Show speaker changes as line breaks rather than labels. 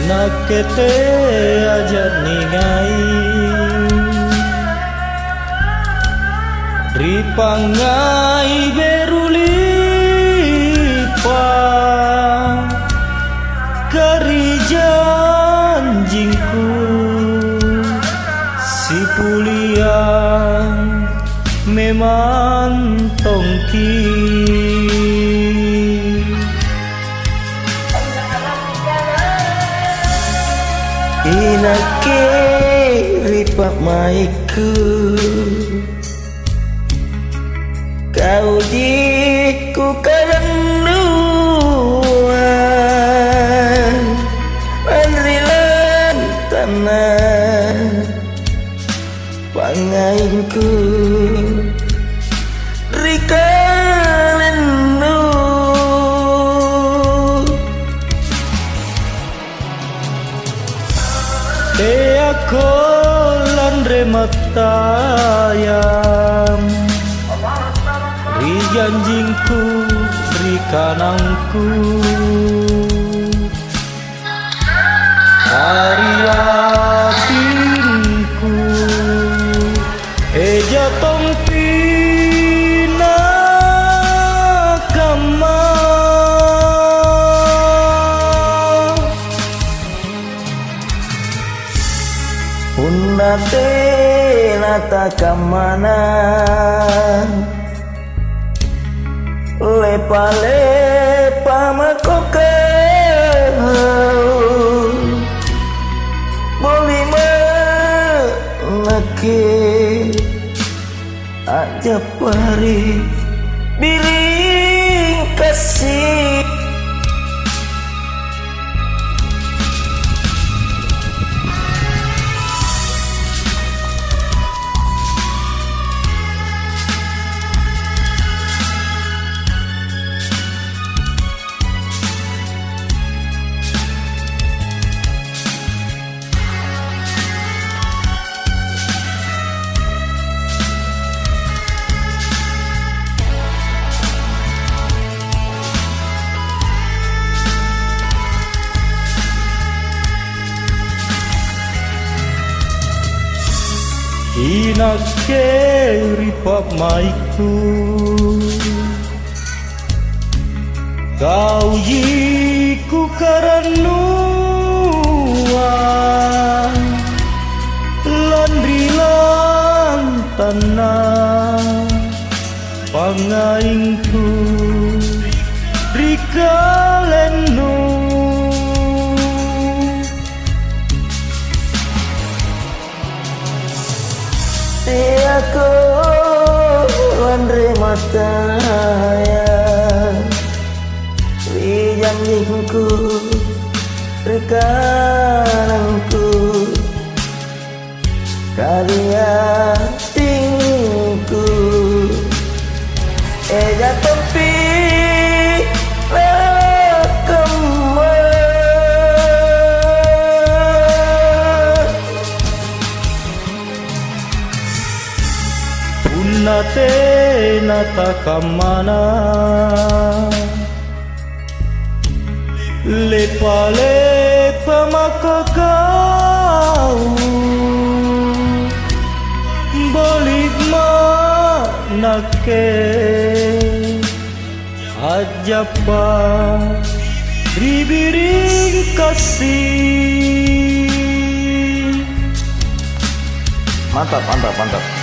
nakete aja ningai ripangai berulipa kari janjingku si puliang memang tongki inake ripak maiku kau jiku karenduan panrilan tanah pangainku rikalendu te aku landre matayam ri janjingku ri kanangku hari latinku eja tongpi nakama undate natakamana lepa-lepa makoke boleh menake aja pari biring kasih inake ripak maiku kau jiku karenuan landrilan tanah pangaingku rikalendu aku andre mataya ri janjingku ri kanangku karya tingku eja topi nate natakamana lepa-lepa makakau balik manake aja pa ribiring kasih
mantap.